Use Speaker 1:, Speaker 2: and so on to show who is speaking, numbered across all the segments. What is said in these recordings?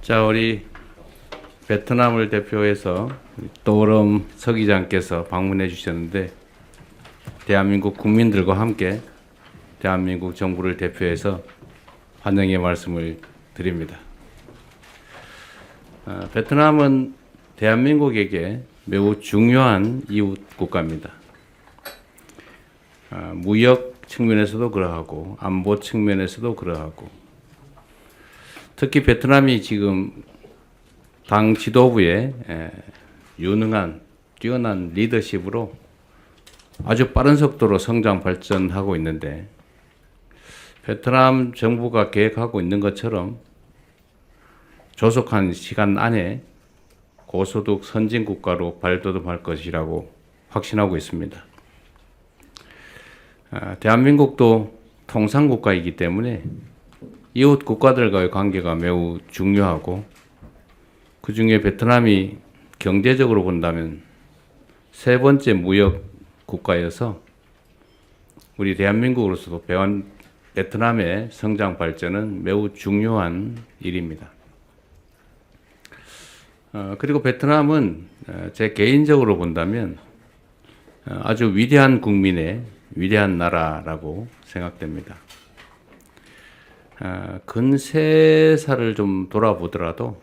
Speaker 1: 자, 우리 베트남을 대표해서 또름 서기장께서 방문해 주셨는데 대한민국 국민들과 함께 대한민국 정부를 대표해서 환영의 말씀을 드립니다. 베트남은 대한민국에게 매우 중요한 이웃 국가입니다. 무역 측면에서도 그러하고 안보 측면에서도 그러하고 특히 베트남이 지금 당 지도부의 유능한 뛰어난 리더십으로 아주 빠른 속도로 성장 발전하고 있는데 베트남 정부가 계획하고 있는 것처럼 조속한 시간 안에 고소득 선진 국가로 발돋움할 것이라고 확신하고 있습니다. 대한민국도 통상국가이기 때문에 이웃 국가들과의 관계가 매우 중요하고 그 중에 베트남이 경제적으로 본다면 세 번째 무역 국가여서 우리 대한민국으로서도 베트남의 성장 발전은 매우 중요한 일입니다. 그리고 베트남은 제 개인적으로 본다면 아주 위대한 국민의 위대한 나라라고 생각됩니다. 근 3살을 좀 돌아보더라도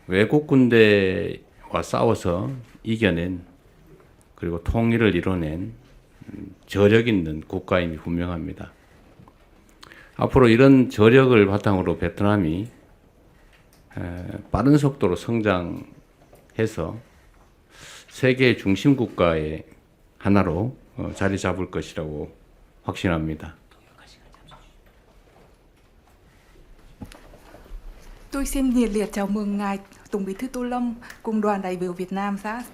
Speaker 1: 외국 군대와 싸워서 이겨낸 그리고 통일을 이뤄낸 저력 있는 국가임이 분명합니다. 앞으로 이런 저력을 바탕으로 베트남이 빠른 속도로 성장해서 세계 중심 국가의 하나로 자리 잡을 것이라고 확신합니다.
Speaker 2: Tôi xin nhiệt liệt chào mừng Ngài Tổng Bí thư Tô Lâm cùng đoàn đại biểu Việt Nam đã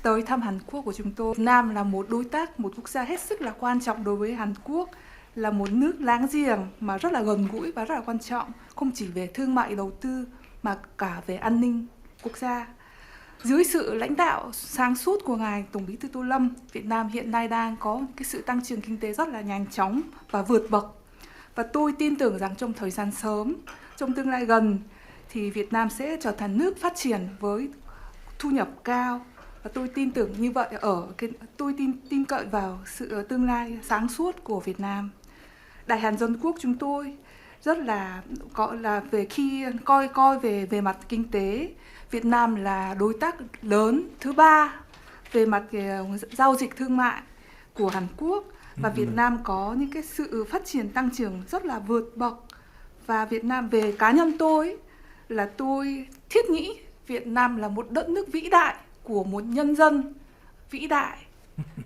Speaker 2: tới thăm Hàn Quốc của chúng tôi. Việt Nam là một đối tác, một quốc gia hết sức là quan trọng đối với Hàn Quốc, là một nước láng giềng mà rất là gần gũi và rất là quan trọng, không chỉ về thương mại đầu tư mà cả về an ninh quốc gia. Dưới sự lãnh đạo sáng suốt của Ngài Tổng Bí thư Tô Lâm, Việt Nam hiện nay đang có cái sự tăng trưởng kinh tế rất là nhanh chóng và vượt bậc. Và tôi tin tưởng rằng trong thời gian sớm, trong tương lai gần thì Việt Nam sẽ trở thành nước phát triển với thu nhập cao. Và tôi tin tưởng như vậy tôi tin cậy vào sự tương lai sáng suốt của Việt Nam. Đại Hàn Dân Quốc chúng tôi rất là gọi là về khi coi về mặt kinh tế, Việt Nam là đối tác lớn thứ 3 về mặt giao dịch thương mại của Hàn Quốc, và Việt Nam có những cái sự phát triển tăng trưởng rất là vượt bậc. Và Việt Nam, về cá nhân tôi là tôi thiết nghĩ Việt Nam là một đất nước vĩ đại của một nhân dân vĩ đại.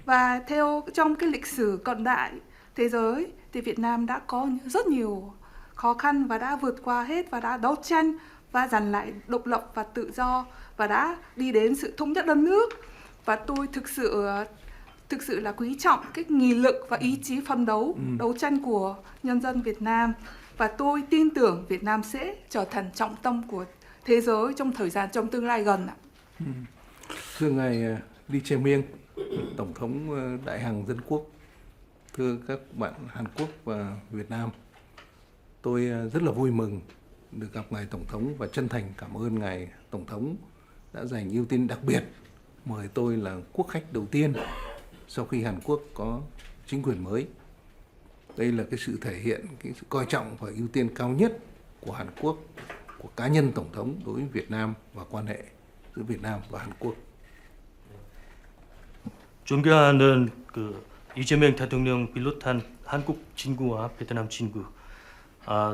Speaker 2: Và theo trong cái lịch sử cận đại thế giới thì Việt Nam đã có rất nhiều khó khăn và đã vượt qua hết và đã đấu tranh và giành lại độc lập và tự do và đã đi đến sự thống nhất đất nước. Và tôi thực sự là quý trọng cái nghị lực và ý chí phấn đấu đấu tranh của nhân dân Việt Nam. Và tôi tin tưởng Việt Nam sẽ trở thành trọng tâm của thế giới trong tương lai gần ạ.
Speaker 3: Thưa ngài Lee Jae-myung, Tổng thống Đại Hàn Dân Quốc, thưa các bạn Hàn Quốc và Việt Nam, tôi rất là vui mừng được gặp ngài Tổng thống và chân thành cảm ơn ngài Tổng thống đã dành ưu tiên đặc biệt mời tôi là quốc khách đầu tiên sau khi Hàn Quốc có chính quyền mới. Đây là cái sự thể hiện cái sự coi trọng và ưu tiên cao nhất của Hàn Quốc, của cá nhân Tổng thống đối với Việt Nam và quan hệ giữa Việt Nam và Hàn Quốc.
Speaker 4: 존경하는 이재명 대통령 비롯한 한국 친구와 베트남 친구,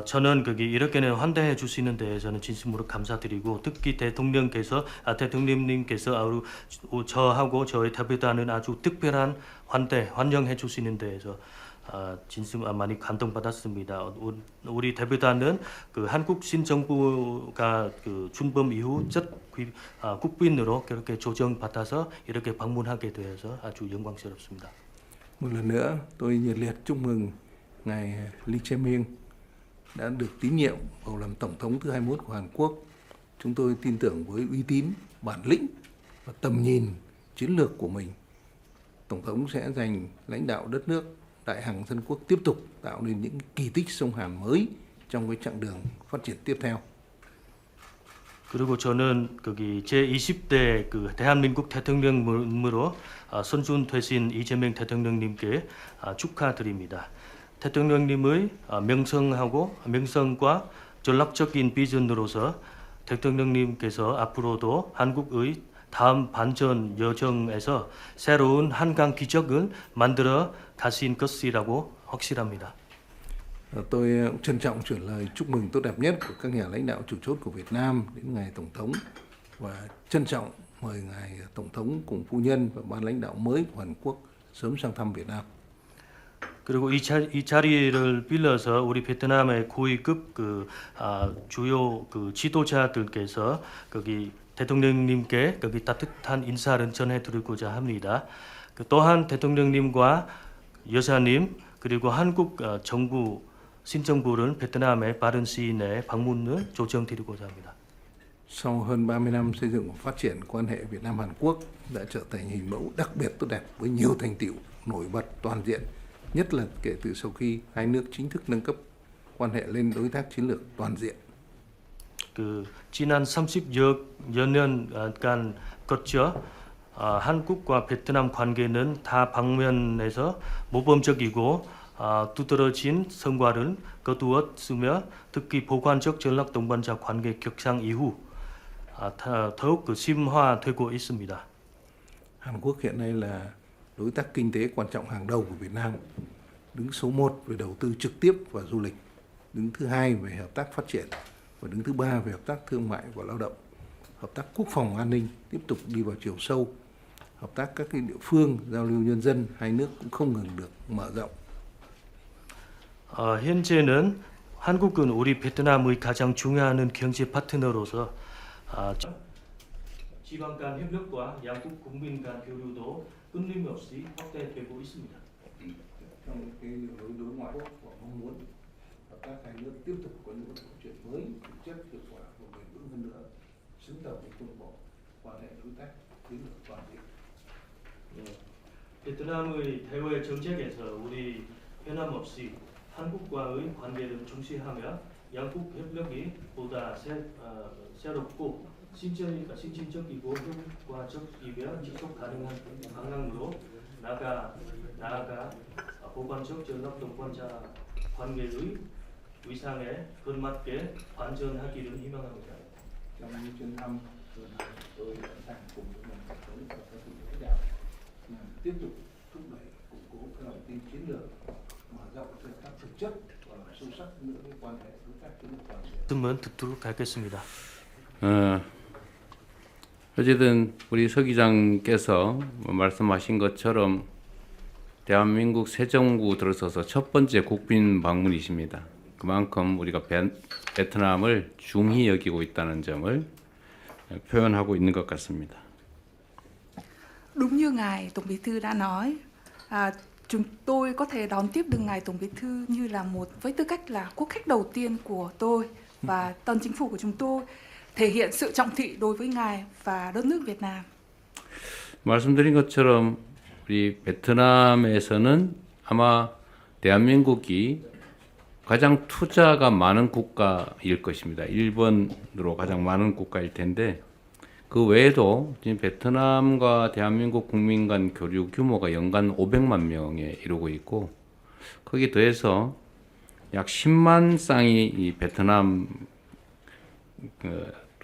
Speaker 4: 저는 이렇게는 환대해 주시는 데 저는 진심으로 감사드리고, 특히 대통령님께서 저하고 저의 대표단은 아주 특별한 환영해 주시는 데에서 진심 많이 감동받았습니다. 우리 대표단은 한국 신정부가 준범 이후 첫 국빈으로 그렇게 조정받아서 이렇게 방문하게 되어서 아주 영광스럽습니다.
Speaker 3: Một lần nữa, tôi nhiệt liệt chúc mừng ngài Lee Jae-myung đã được tín nhiệm bầu làm tổng thống thứ 21 của Hàn Quốc. Chúng tôi tin tưởng với uy tín, bản lĩnh và tầm nhìn chiến lược của mình, tổng thống sẽ giành lãnh đạo đất nước Đại Hàn Dân Quốc tiếp tục tạo nên những kỳ tích sông Hàn mới trong cái chặng đường phát triển tiếp theo.
Speaker 4: 그리고 저는 거기 제20대 그 대한민국 대통령으로 선준 되신 이재명 대통령님께 축하드립니다. 대통령님의 명성과 전략적인 비전으로서 대통령님께서 앞으로도 한국의 다음 반전 여정에서 새로운 한강 기적을 만들어 가신 것이라고 확실합니다.
Speaker 3: Tôi cũng trân trọng chuyển lời chúc mừng tốt đẹp nhất của các nhà lãnh đạo chủ chốt của Việt Nam đến ngài Tổng thống và trân trọng mời ngài Tổng thống cùng phu nhân và ban lãnh đạo mới của Hàn Quốc sớm sang thăm Việt Nam.
Speaker 4: 그리고 이 자리를 빌려서 우리 베트남의 고위급 주요 지도자들께서 거기 대통령님께 거기 따뜻한 인사를 전해드리고자 합니다. 또한 대통령님과 여사님 그리고 한국 정부 신정부를 베트남의 빠른 시일 내에 방문을 조정드리고자 합니다.
Speaker 3: Sau hơn 30 năm xây dựng và phát triển quan hệ Việt Nam Hàn Quốc đã trở thành hình mẫu đặc biệt tốt đẹp với nhiều thành tựu nổi bật toàn diện, nhất là kể từ sau khi hai nước chính thức nâng cấp quan hệ lên đối tác chiến lược toàn diện.
Speaker 4: 지난 30여 년간 거쳐 한국과 베트남 관계는 다 방면에서 모범적이고 두드러진 성과를 거두었으며 특히 보관적 전략 동반자 관계 격상 이후 더욱 심화되고 있습니다.
Speaker 3: Hàn Quốc hiện nay là đối tác kinh tế quan trọng hàng đầu của Việt Nam, đứng số 1 về đầu tư trực tiếp và du lịch, đứng thứ 2 về hợp tác phát triển và đứng thứ 3 về hợp tác thương mại và lao động. Hợp tác quốc phòng an ninh tiếp tục đi vào chiều sâu. Hợp tác các địa phương, giao lưu nhân dân hai nước cũng không ngừng được mở rộng.
Speaker 4: 현재는 한국은 우리 베트남의 가장 중요한 경제 파트너로서 지방 간 협력과 양국 국민 간 교류도 끊임없이 확대되고 있습니다.
Speaker 3: Trong cái đường lối đối ngoại của mong muốn hợp tác hai nước tiếp tục có những phát triển mới, thực chất, hiệu quả và bền vững hơn nữa, xứng tầm với khuôn khổ quan hệ đối tác chiến lược toàn diện.
Speaker 4: 베트남의 대외 정책에서 우리 변함없이 한국과의 관계를 중시하며 양국 협력이 보다 새롭고 신진적이고 효과적이며 지속 가능한 방향으로 나아가 보관적 전략 동반자 관계의 위상에 걸맞게 반전하기를 희망합니다.
Speaker 3: Trong chuyến thăm lần này, tôi sẵn sàng cùng với ngài tổng thống và các vị lãnh đạo tiếp tục thúc đẩy củng cố các lòng tin chiến lược, mở rộng hợp tác thực chất và làm sâu sắc hơn nữa quan hệ đối tác chiến lược toàn diện.
Speaker 4: 말씀은 듣도록 하겠습니다.
Speaker 1: 어쨌든 우리 서 기장께서 말씀하신 것처럼 대한민국 새 정부 들어서서 첫 번째 국빈 방문이십니다. 그만큼 우리가 베트남을 중히 여기고 있다는 점을 표현하고 있는 것 같습니다.
Speaker 2: Đúng như ngài Tổng Bí thư đã nói, chúng tôi có thể đón tiếp được ngài Tổng Bí thư như là với tư cách là quốc khách đầu tiên của tôi và tân chính phủ của chúng tôi, thể hiện sự trọng thị đối với ngài và đất nước Việt Nam.
Speaker 1: 말씀드린 것처럼 우리 베트남에서는 아마 대한민국이 가장 투자가 많은 국가일 것입니다. 1번으로 가장 많은 국가일 텐데 그 외에도 지금 베트남과 대한민국 국민 간 교류 규모가 연간 500만 명에 이르고 있고 거기에 더해서 약 10만 쌍이 이 베트남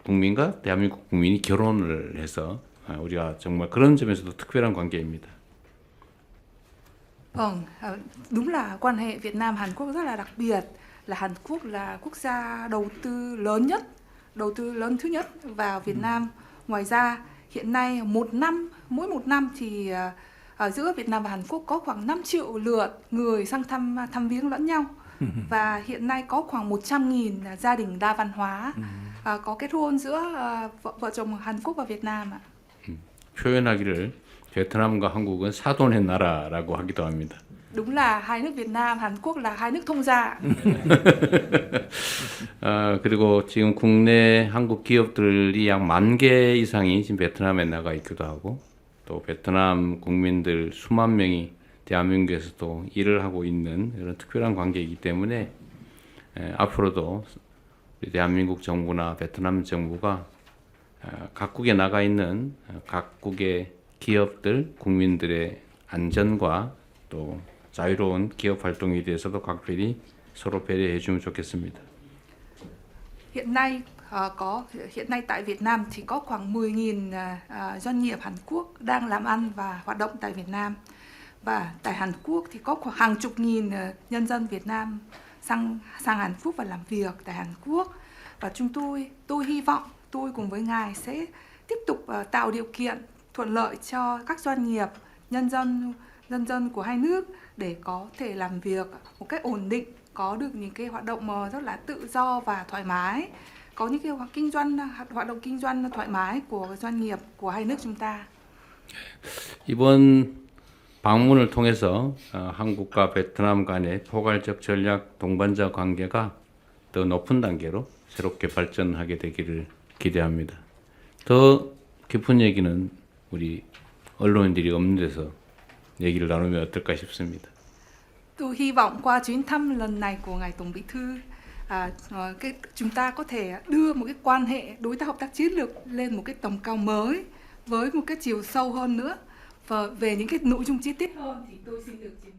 Speaker 1: 국민과 대한민국 국민이 결혼을 해서 우리가 정말 그런 점에서도 특별한 관계입니다.
Speaker 2: Vâng, đúng là quan hệ Việt Nam Hàn Quốc rất là đặc biệt, là Hàn Quốc là quốc gia đầu tư lớn thứ nhất vào Việt Nam. Ngoài ra hiện nay mỗi một năm thì ở giữa Việt Nam và Hàn Quốc có khoảng 5 triệu lượt người sang thăm viếng lẫn nhau và hiện nay có khoảng 100.000 gia đình đa văn hóa có kết hôn giữa vợ chồng Hàn Quốc và Việt Nam ạ.
Speaker 1: 표현하기를 베트남과 한국은 사돈의 나라라고 하기도 합니다.
Speaker 2: Đúng là hai nước Việt Nam, Hàn Quốc là hai nước thông gia.
Speaker 1: 그리고 지금 국내 한국 기업들이 약 10,000개 이상이 지금 베트남에 나가 있기도 하고 또 베트남 국민들 수만 명이 대한민국에서도 일을 하고 있는 이런 특별한 관계이기 때문에 앞으로도 우리 대한민국 정부나 베트남 정부가 각국에 나가 있는 각국의 기업들, 국민들의 안전과 또 자유로운 기업 활동에 대해서도 각별히 서로 배려해 주면 좋겠습니다.
Speaker 2: Hiện nay hiện nay tại Việt Nam thì có khoảng 10.000 doanh nghiệp Hàn Quốc đang làm ăn và hoạt động tại Việt Nam. Và tại Hàn Quốc thì có khoảng hàng chục nghìn nhân dân Việt Nam sang Hàn Quốc và làm việc tại Hàn Quốc. Và tôi hy vọng tôi cùng với ngài sẽ tiếp tục tạo điều kiện thuận lợi cho các doanh nghiệp, nhân dân của hai nước để có thể làm việc một cách ổn định, có được những cái hoạt động rất là tự do và thoải mái, có những cái hoạt động kinh doanh thoải mái của doanh nghiệp của hai nước chúng ta.
Speaker 1: 이번 방문을 통해서 한국과 베트남 간의 포괄적 전략 동반자 관계가 더 높은 단계로 새롭게 발전하게 되기를 기대합니다. 더 깊은 얘기는 우리 언론인들이 없는 데서 얘기를 나누면 어떨까 싶습니다.
Speaker 2: Tôi hy vọng qua chuyến thăm lần này của ngài Tổng Bí thư, chúng ta có thể đưa một cái quan hệ đối tác hợp tác chiến lược lên một cái tầm cao mới với một cái chiều sâu hơn nữa và về những cái nội dung chi tiết hơn thì tôi xin được trình